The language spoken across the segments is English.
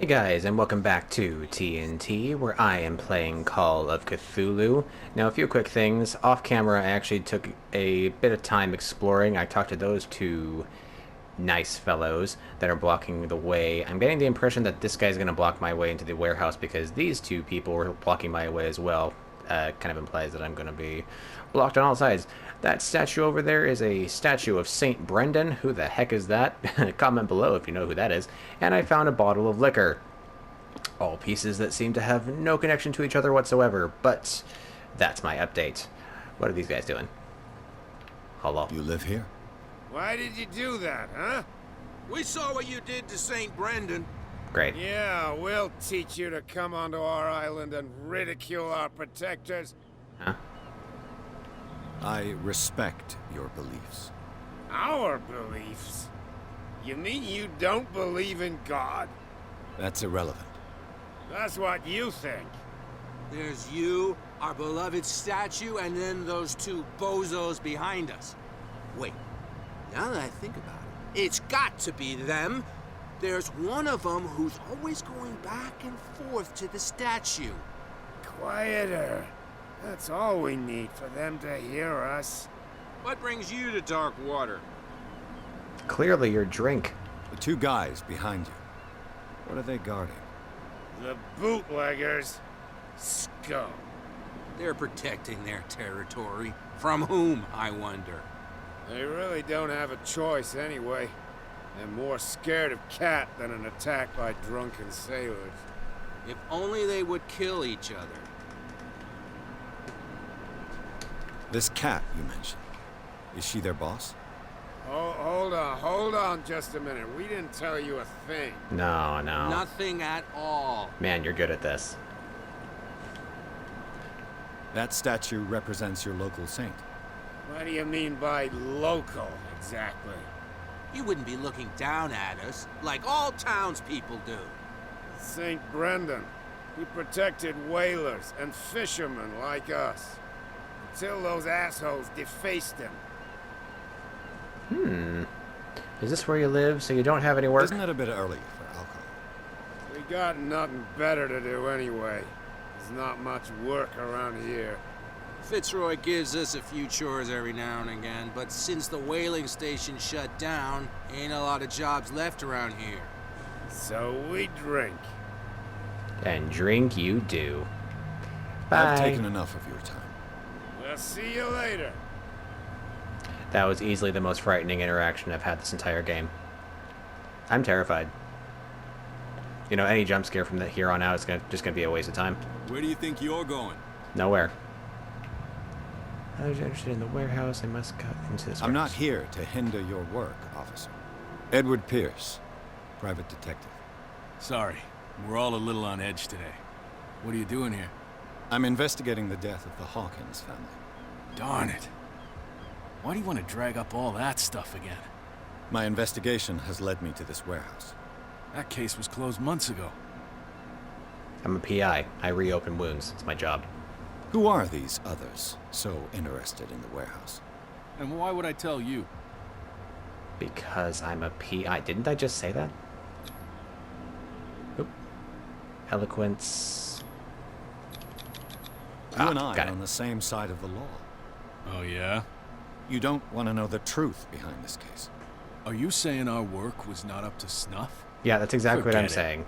Hey guys, and welcome back to TNT, where I am playing Call of Cthulhu. Now, a few quick things. Off camera, I actually took a bit of time exploring. I talked to those two nice fellows that are blocking the way. I'm getting the impression that this guy's going to block my way into the warehouse because these two people were blocking my way as well. Kind of implies that I'm going to be blocked on all sides. That statue over there is a statue of Saint Brendan. Who the heck is that? Comment below if you know who that is. And I found a bottle of liquor. All pieces that seem to have no connection to each other whatsoever, but that's my update. What are these guys doing? Hello. You live here? Why did you do that, huh? We saw what you did to St. Brendan. Great. Yeah, we'll teach you to come onto our island and ridicule our protectors. Huh? I respect your beliefs. Our beliefs? You mean you don't believe in God? That's irrelevant. That's what you think. There's you, our beloved statue, and then those two bozos behind us. Wait, now that I think about it, it's got to be them. There's one of them who's always going back and forth to the statue. Quieter. That's all we need for them to hear us. What brings you to dark water? Clearly your drink. The two guys behind you. What are they guarding? The bootleggers. Scum. They're protecting their territory. From whom, I wonder? They really don't have a choice anyway. They're more scared of Cat than an attack by drunken sailors. If only they would kill each other. This cat you mentioned. Is she their boss? Oh, hold on just a minute. We didn't tell you a thing. No. Nothing at all. Man, you're good at this. That statue represents your local saint. What do you mean by local, exactly? You wouldn't be looking down at us, like all townspeople do. St. Brendan. He protected whalers and fishermen like us. Until those assholes defaced him. Is this where you live, so you don't have any work? Isn't it a bit early for alcohol? We got nothing better to do anyway. There's not much work around here. Fitzroy gives us a few chores every now and again, but since the whaling station shut down, ain't a lot of jobs left around here. So we drink. And drink you do. Bye. I've taken enough of your time. We'll see you later. That was easily the most frightening interaction I've had this entire game. I'm terrified. You know, any jump scare from here on out is just gonna be a waste of time. Where do you think you're going? Nowhere. I was interested in the warehouse. I must cut into this. I'm not warehouse. here to hinder your work, officer. Edward Pierce, private detective. Sorry, we're all a little on edge today. What are you doing here? I'm investigating the death of the Hawkins family. Darn it. Why do you want to drag up all that stuff again? My investigation has led me to this warehouse. That case was closed months ago. I'm a PI. I reopen wounds. It's my job. Who are these others so interested in the warehouse? And why would I tell you? Because I'm a PI. Didn't I just say that? Oop. Eloquence. You and I got are it. on the same side of the law. Oh yeah? You don't want to know the truth behind this case. Are you saying our work was not up to snuff? Yeah, that's exactly what I'm Forget it. saying.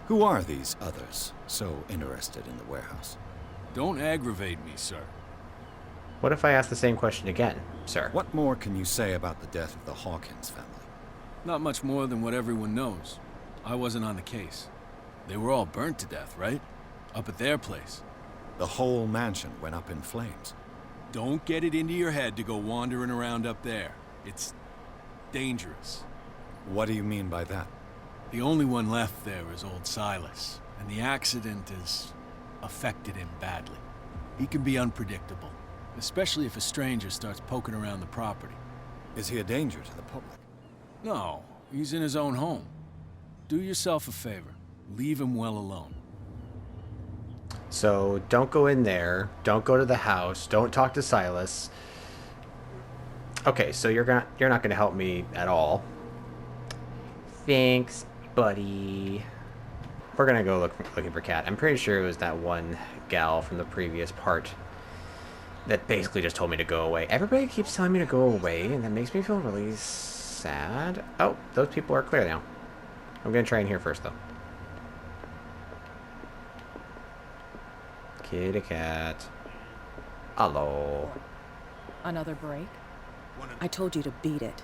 Who are these others so interested in the warehouse? Don't aggravate me, sir. What if I ask the same question again, sir? What more can you say about the death of the Hawkins family? Not much more than what everyone knows. I wasn't on the case. They were all burnt to death, right? Up at their place. The whole mansion went up in flames. Don't get it into your head to go wandering around up there. It's dangerous. What do you mean by that? The only one left there is old Silas, and the accident has affected him badly. He can be unpredictable, especially if a stranger starts poking around the property. Is he a danger to the public? No, he's in his own home. Do yourself a favor. Leave him well alone. So don't go in there. Don't go to the house. Don't talk to Silas. Okay, so you're not gonna help me at all. Thanks. buddy. We're gonna go looking for Cat. I'm pretty sure it was that one gal from the previous part that basically just told me to go away. Everybody keeps telling me to go away, and that makes me feel really sad. Oh, those people are clear now. I'm gonna try in here first, though. Kitty cat. Hello. Another break? I told you to beat it.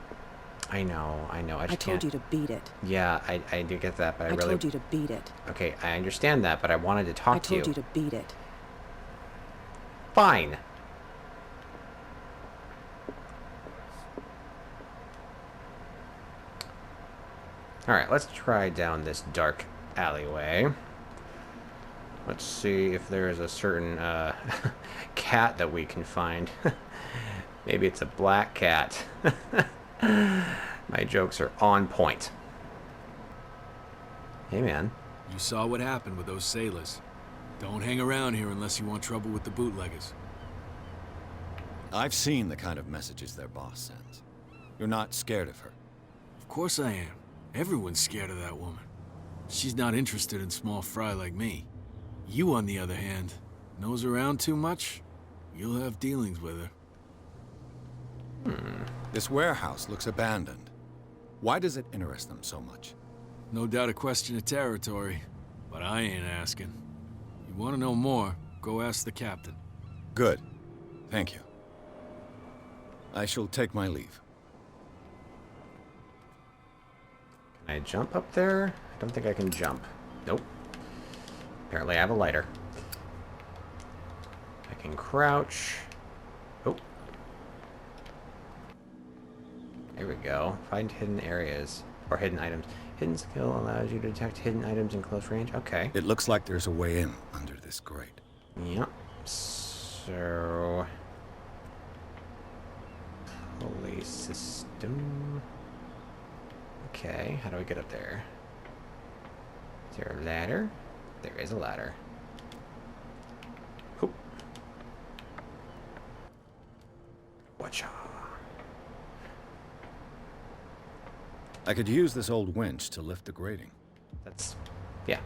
I know. I just told can't. you to beat it. Yeah, I do get that, but I really... told you to beat it. Okay, I understand that, but I wanted to talk to you. I told you to beat it. Fine. Alright, let's try down this dark alleyway. Let's see if there's a certain cat that we can find. Maybe it's a black cat. My jokes are on point. Hey, man. You saw what happened with those sailors. Don't hang around here unless you want trouble with the bootleggers. I've seen the kind of messages their boss sends. You're not scared of her. Of course I am. Everyone's scared of that woman. She's not interested in small fry like me. You, on the other hand, nose around too much, you'll have dealings with her. This warehouse looks abandoned. Why does it interest them so much? No doubt a question of territory, but I ain't asking. You want to know more, go ask the captain. Good. Thank you. I shall take my leave. Can I jump up there? I don't think I can jump. Nope. Apparently I have a lighter. I can crouch. Oh. There we go. Find hidden areas. Or hidden items. Hidden skill allows you to detect hidden items in close range. Okay. It looks like there's a way in under this grate. Yep. So... Pulley system. Okay, how do we get up there? Is there a ladder? There is a ladder. Hoop. Watcha. I could use this old winch to lift the grating. That's... yeah.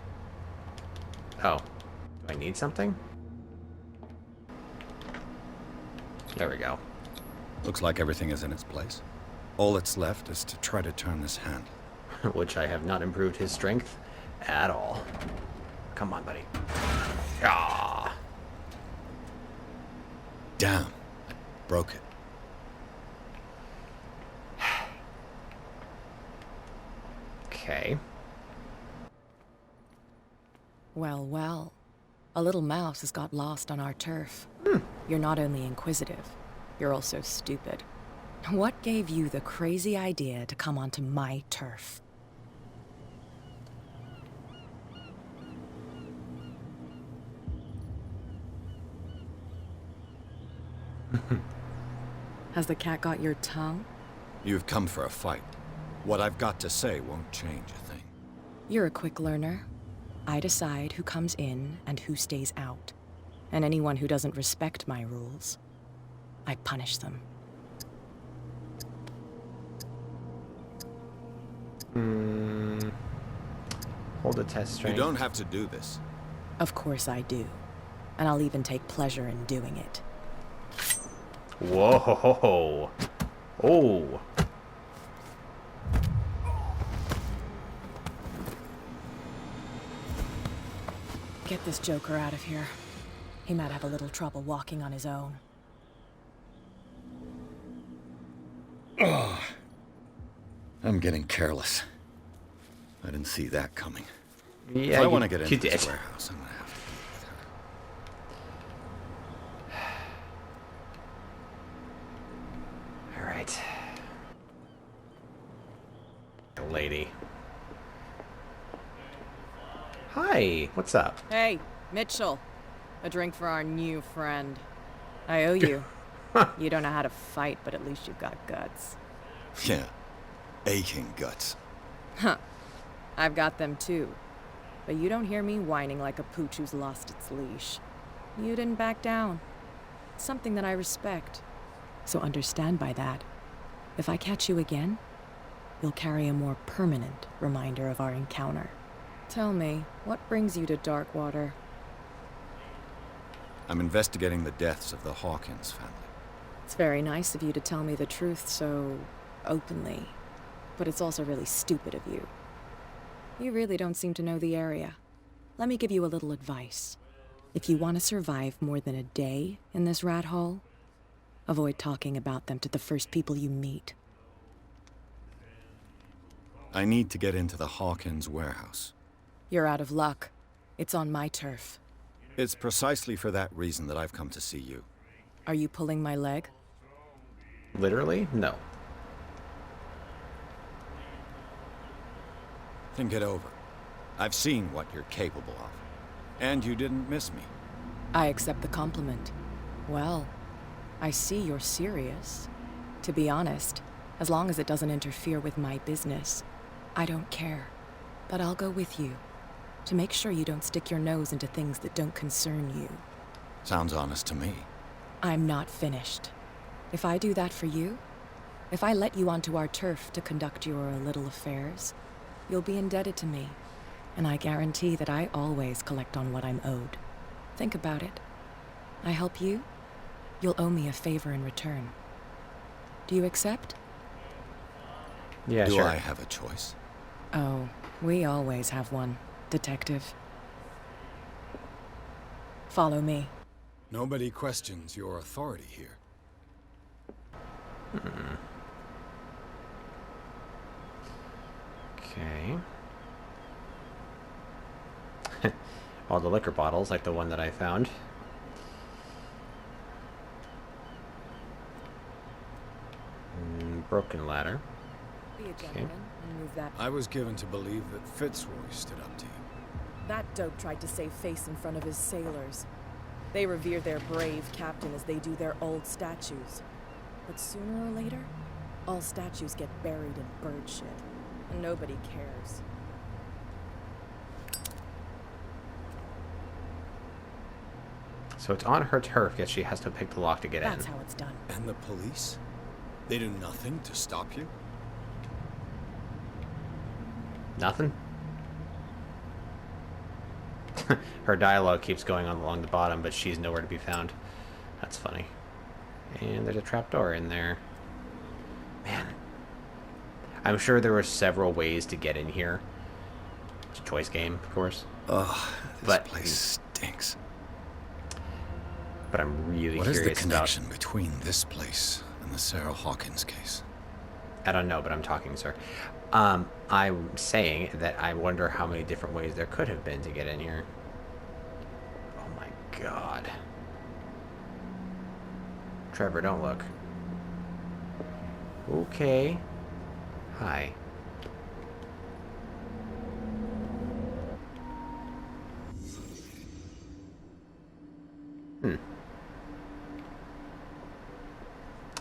Oh. Do I need something? There we go. Looks like everything is in its place. All that's left is to try to turn this handle. Which I have not improved his strength at all. Come on, buddy. Ah. Damn. I broke it. Okay. Well, well. A little mouse has got lost on our turf. You're not only inquisitive, you're also stupid. What gave you the crazy idea to come onto my turf? Has the cat got your tongue? You've come for a fight. What I've got to say won't change a thing. You're a quick learner. I decide who comes in and who stays out. And anyone who doesn't respect my rules, I punish them. Hold a test You strength. don't have to do this. Of course I do. And I'll even take pleasure in doing it. Whoa ho ho ho. Oh. Get this joker out of here. He might have a little trouble walking on his own. I'm getting careless. I didn't see that coming. Yeah, If I you, want to get you into this did. warehouse, I'm gonna have to deal with her. All right. Lady. Hi, what's up? Hey, Mitchell. A drink for our new friend. I owe you. You don't know how to fight, but at least you've got guts. Yeah. Aching guts. Huh. I've got them too. But you don't hear me whining like a pooch who's lost its leash. You didn't back down. Something that I respect. So understand by that. If I catch you again, you'll carry a more permanent reminder of our encounter. Tell me, what brings you to Darkwater? I'm investigating the deaths of the Hawkins family. It's very nice of you to tell me the truth so openly, but it's also really stupid of you. You really don't seem to know the area. Let me give you a little advice. If you want to survive more than a day in this rat hole, avoid talking about them to the first people you meet. I need to get into the Hawkins warehouse. You're out of luck. It's on my turf. It's precisely for that reason that I've come to see you. Are you pulling my leg? Literally? No. Think it over. I've seen what you're capable of. And you didn't miss me. I accept the compliment. Well, I see you're serious. To be honest, as long as it doesn't interfere with my business, I don't care. But I'll go with you, to make sure you don't stick your nose into things that don't concern you. Sounds honest to me. I'm not finished. If I do that for you, if I let you onto our turf to conduct your little affairs, you'll be indebted to me, and I guarantee that I always collect on what I'm owed. Think about it. I help you, you'll owe me a favor in return. Do you accept? Yeah, Do sure. I have a choice? Oh, we always have one, Detective. Follow me. Nobody questions your authority here. Okay. All the liquor bottles, like the one that I found. Broken ladder. Be a gentleman and move that. I was given to believe that Fitzroy stood up to you. That dope tried to save face in front of his sailors. They revere their brave captain as they do their old statues. But sooner or later, all statues get buried in bird shit, and nobody cares. So it's on her turf, yet she has to pick the lock to get That's in. how it's done. And the police? They do nothing to stop you? Nothing? Her dialogue keeps going on along the bottom, but she's nowhere to be found. That's funny. And there's a trapdoor in there. Man. I'm sure there were several ways to get in here. It's a choice game, of course. Ugh, this But- place stinks. But I'm really What is curious the connection between this place and the Sarah Hawkins case? I don't know, but I'm talking, sir. I'm saying that I wonder how many different ways there could have been to get in here. Oh my god. Trevor, don't look. Okay. Hi.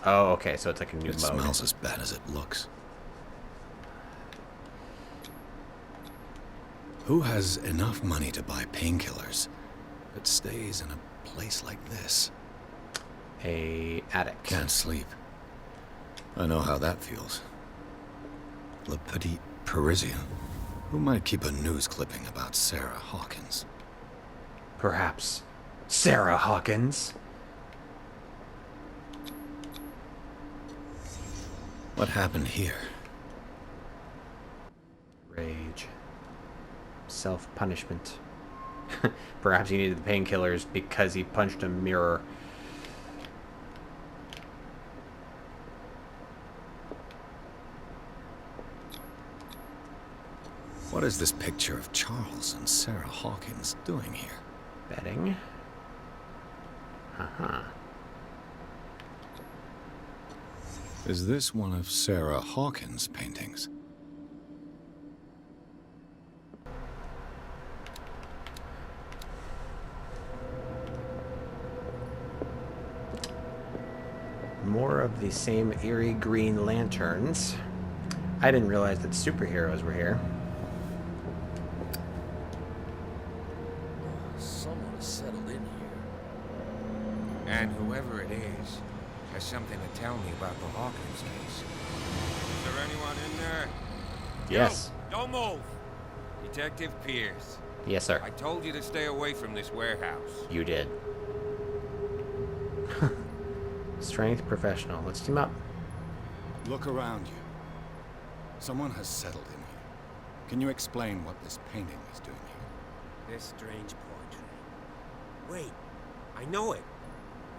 Oh, okay, so it's like a new It mode. smells as bad as it looks. Who has enough money to buy painkillers but stays in a place like this? A addict. Can't sleep. I know how that feels. Le Petit Parisien. Who might keep a news clipping about Sarah Hawkins? Perhaps Sarah Hawkins. What happened here? Rage. Self-punishment. Perhaps he needed the painkillers because he punched a mirror. What is this picture of Charles and Sarah Hawkins doing here? Betting. Uh-huh. Is this one of Sarah Hawkins' paintings? More of the same eerie green lanterns. I didn't realize that superheroes were here. Someone has settled in here. And whoever it is has something to tell me about the Hawkins case. Is there anyone in there? Yes. You, don't move. Detective Pierce. Yes, sir. I told you to stay away from this warehouse. You did. Strength professional. Let's team up. Look around you. Someone has settled in here. Can you explain what this painting is doing here? This strange portrait. Wait, I know it.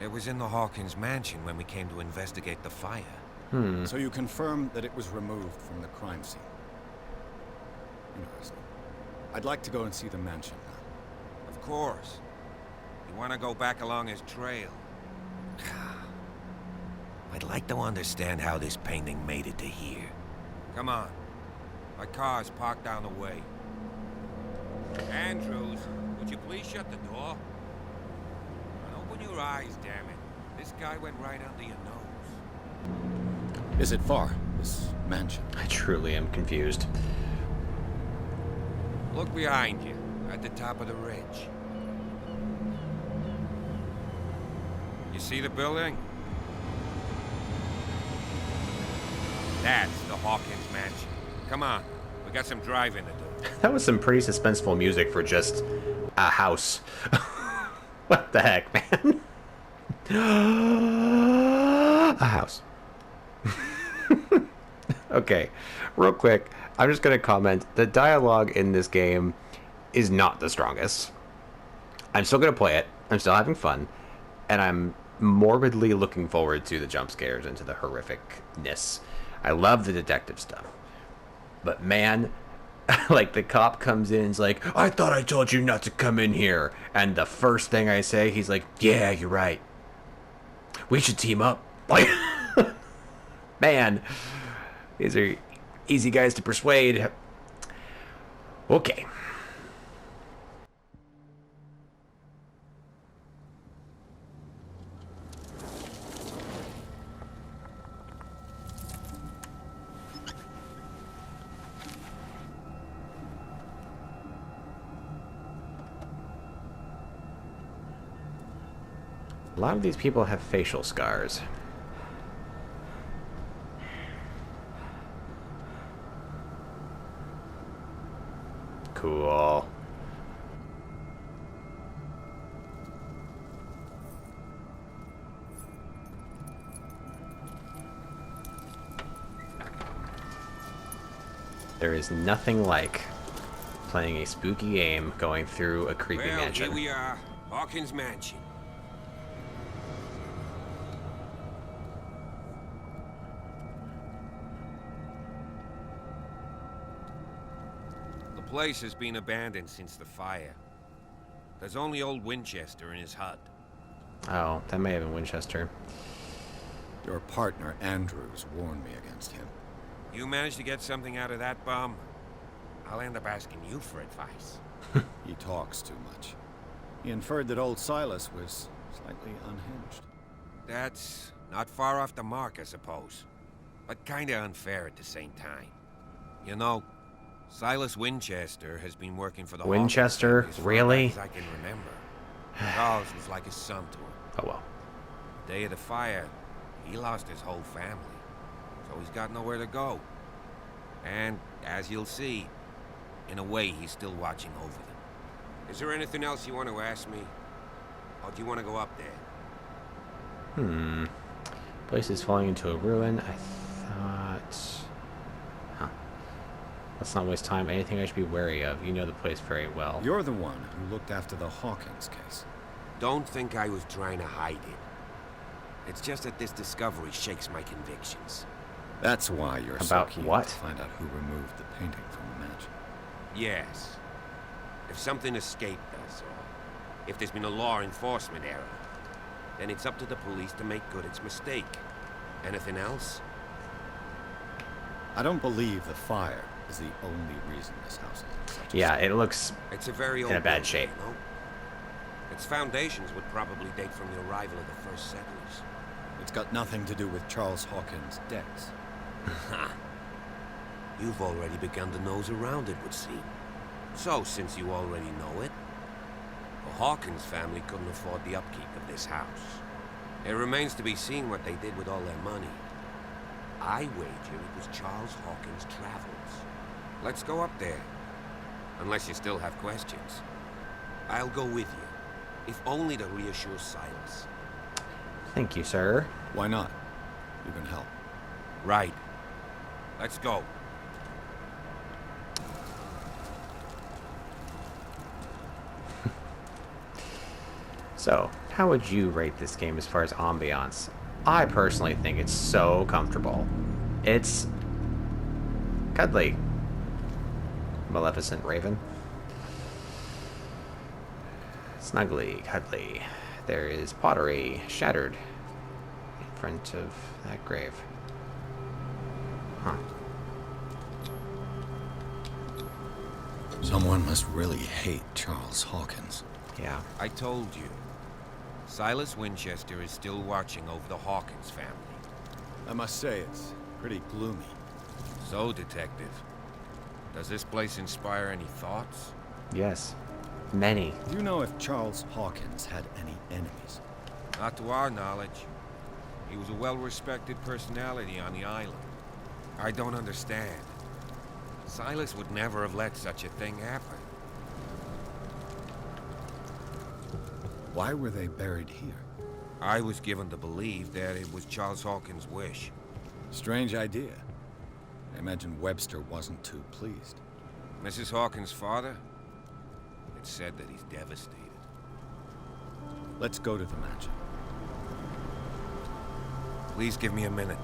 It was in the Hawkins mansion when we came to investigate the fire. So you confirm that it was removed from the crime scene. Interesting. I'd like to go and see the mansion now. Of course. You want to go back along his trail? I'd like to understand how this painting made it to here. Come on. My car's parked down the way. Andrews, would you please shut the door? And open your eyes, damn it. This guy went right under your nose. Is it far, this mansion? I truly am confused. Look behind you, at the top of the ridge. You see the building? That's the Hawkins mansion. Come on, we got some driving to do. That was some pretty suspenseful music for just a house. What the heck, man? A house. Okay, real quick, I'm just going to comment. The dialogue in this game is not the strongest. I'm still going to play it. I'm still having fun. And I'm morbidly looking forward to the jump scares and to the horrificness. I love the detective stuff. But man, like the cop comes in and's like, I thought I told you not to come in here. And the first thing I say, he's like, yeah, you're right. We should team up. Like, man, these are easy guys to persuade. Okay. A lot of these people have facial scars. Cool. There is nothing like playing a spooky game going through a creepy Well, mansion. here we are, Hawkins mansion. The place has been abandoned since the fire. There's only old Winchester in his hut. Oh, that may have been Winchester. Your partner, Andrews, warned me against him. You managed to get something out of that bum? I'll end up asking you for advice. He talks too much. He inferred that old Silas was slightly unhinged. That's not far off the mark, I suppose. But kinda unfair at the same time. You know, Silas Winchester has been working for the Winchester? Hawkins family Really? as far back as I can remember. Charles was like his son to him. Oh well. The day of the fire, he lost his whole family. So he's got nowhere to go. And, as you'll see, in a way, he's still watching over them. Is there anything else you want to ask me? Or do you want to go up there? Place is falling into a ruin. I thought... Huh. Let's not waste time. Anything I should be wary of. You know the place very well. You're the one who looked after the Hawkins case. Don't think I was trying to hide it. It's just that this discovery shakes my convictions. That's why you're so About keen what? to find out who removed the painting from the mansion. Yes. If something escaped us, or if there's been a law enforcement error, then it's up to the police to make good its mistake. Anything else? I don't believe the fire is the only reason this house is in such a Yeah, state. it looks... It's a very old In a bad building, shape. you know? Its foundations would probably date from the arrival of the first settlers. It's got nothing to do with Charles Hawkins' deaths. You've already begun to nose around it, would seem. So, since you already know it, the Hawkins family couldn't afford the upkeep of this house. It remains to be seen what they did with all their money. I wager it was Charles Hawkins' travels. Let's go up there. Unless you still have questions. I'll go with you, if only to reassure Silas. Thank you, sir. Why not? You can help. Right. Let's go. So, how would you rate this game as far as ambiance? I personally think it's so comfortable. It's cuddly. Maleficent Raven. Snuggly, cuddly. There is pottery shattered in front of that grave. Huh. Someone must really hate Charles Hawkins. Yeah. I told you. Silas Winchester is still watching over the Hawkins family. I must say, it's pretty gloomy. So, Detective, does this place inspire any thoughts? Yes. Many. Do you know if Charles Hawkins had any enemies? Not to our knowledge. He was a well-respected personality on the island. I don't understand. Silas would never have let such a thing happen. Why were they buried here? I was given to believe that it was Charles Hawkins' wish. Strange idea. I imagine Webster wasn't too pleased. Mrs. Hawkins' father? It's said that he's devastated. Let's go to the mansion. Please give me a minute.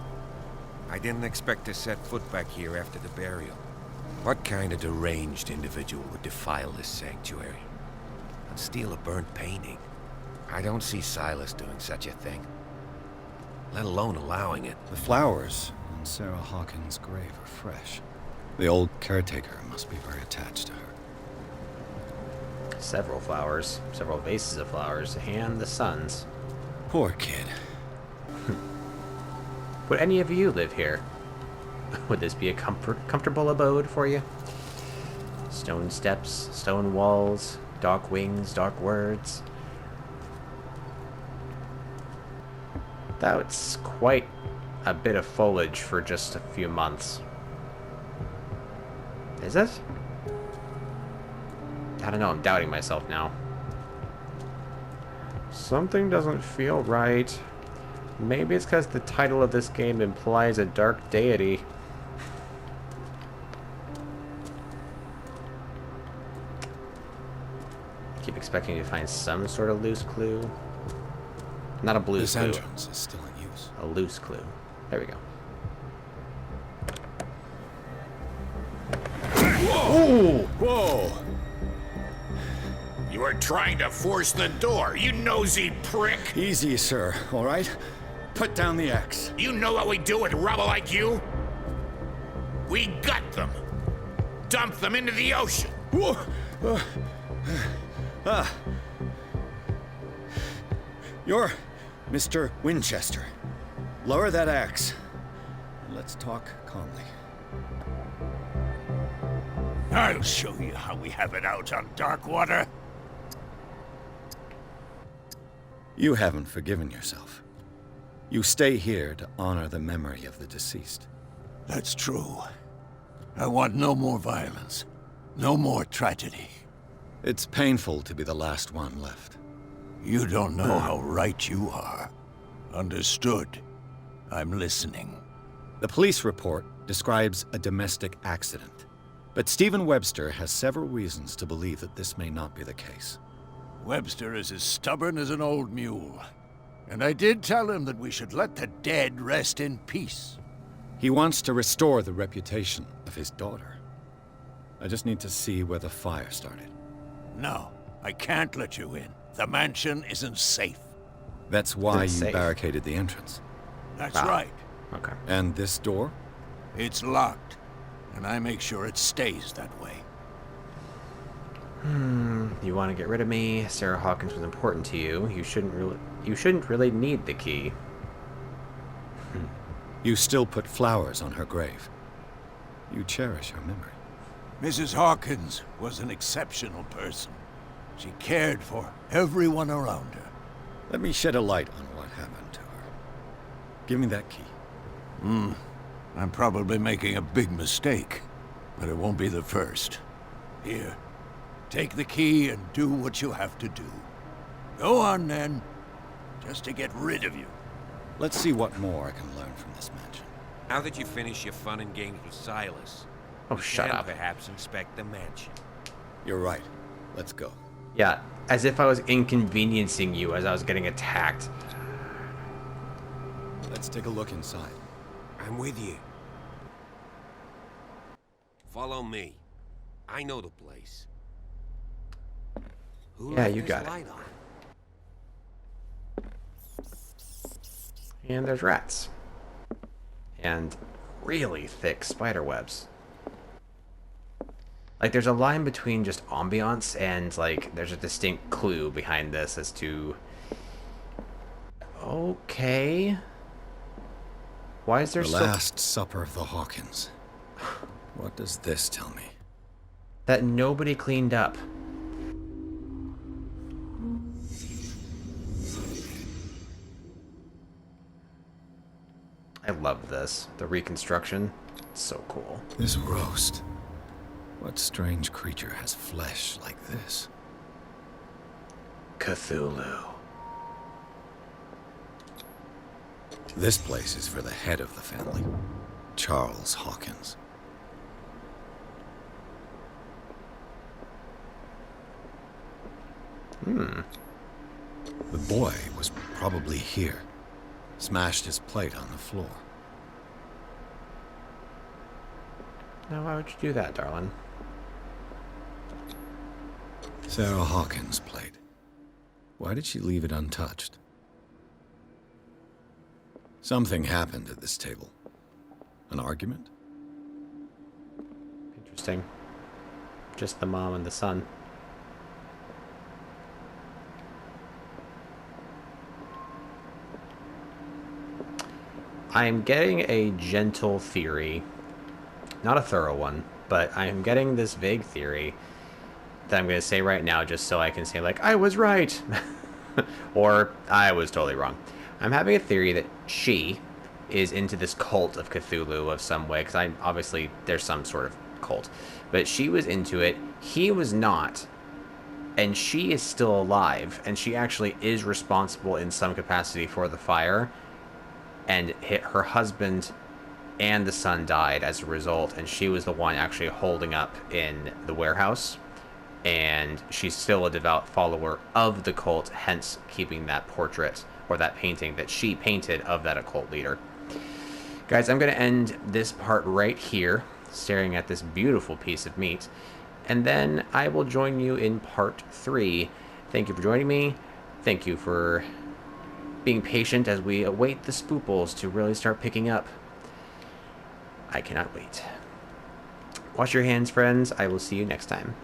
I didn't expect to set foot back here after the burial. What kind of deranged individual would defile this sanctuary and steal a burnt painting? I don't see Silas doing such a thing, let alone allowing it. The flowers on Sarah Hawkins' grave are fresh. The old caretaker must be very attached to her. Several flowers, several vases of flowers, and the sun's. Poor kid. Would any of you live here? Would this be a comfortable abode for you? Stone steps, stone walls, dark wings, dark words. That's quite a bit of foliage for just a few months. Is it? I don't know, I'm doubting myself now. Something doesn't feel right. Maybe it's because the title of this game implies a dark deity. I keep expecting to find some sort of loose clue. Not a blues This clue. entrance is still in use. A loose clue. There we go. Whoa! Whoa! You are trying to force the door, you nosy prick! Easy, sir, all right? Put down the axe. You know what we do with rubble like you? We gut them. Dump them into the ocean. Whoa! You're Mr. Winchester. Lower that axe. Let's talk calmly. I'll show you how we have it out on Darkwater. You haven't forgiven yourself. You stay here to honor the memory of the deceased. That's true. I want no more violence. No more tragedy. It's painful to be the last one left. You don't know how right you are. Understood. I'm listening. The police report describes a domestic accident, but Stephen Webster has several reasons to believe that this may not be the case. Webster is as stubborn as an old mule. And I did tell him that we should let the dead rest in peace. He wants to restore the reputation of his daughter. I just need to see where the fire started. No, I can't let you in. The mansion isn't safe. That's why you It's safe. barricaded the entrance. That's Wow. right. Okay. And this door? It's locked, and I make sure it stays that way. You want to get rid of me? Sarah Hawkins was important to you. You shouldn't really need the key. You still put flowers on her grave. You cherish her memory. Mrs. Hawkins was an exceptional person. She cared for everyone around her. Let me shed a light on what happened to her. Give me that key. I'm probably making a big mistake, but it won't be the first. Here, take the key and do what you have to do. Go on, then. Just to get rid of you. Let's see what more I can learn from this mansion. Now that you finish your fun and games with Silas, Oh, we shut can up. perhaps inspect the mansion. You're right. Let's go. Yeah, as if I was inconveniencing you as I was getting attacked. Let's take a look inside. I'm with you. Follow me. I know the place. Who Yeah, left you this got it. light on? And there's rats. And really thick spider webs. Like, there's a line between just ambiance and, like, there's a distinct clue behind this as to... Okay... Why is there The so... Last Supper of the Hawkins. What does this tell me? That nobody cleaned up. I love this. The reconstruction. It's so cool. This roast. What strange creature has flesh like this? Cthulhu. This place is for the head of the family, Charles Hawkins. The boy was probably here. Smashed his plate on the floor. Now, why would you do that, darling? Sarah Hawkins' plate. Why did she leave it untouched? Something happened at this table. An argument? Interesting. Just the mom and the son. I am getting a gentle theory. Not a thorough one, but I am getting this vague theory that I'm going to say right now just so I can say, like, I was right! Or, I was totally wrong. I'm having a theory that she is into this cult of Cthulhu of some way, because obviously there's some sort of cult. But she was into it, he was not, and she is still alive, and she actually is responsible in some capacity for the fire, and her husband and the son died as a result, and she was the one actually holding up in the warehouse, and she's still a devout follower of the cult, hence keeping that portrait or that painting that she painted of that occult leader. Guys, I'm going to end this part right here, staring at this beautiful piece of meat, and then I will join you in part 3. Thank you for joining me. Thank you for being patient as we await the spooples to really start picking up. I cannot wait. Wash your hands, friends. I will see you next time.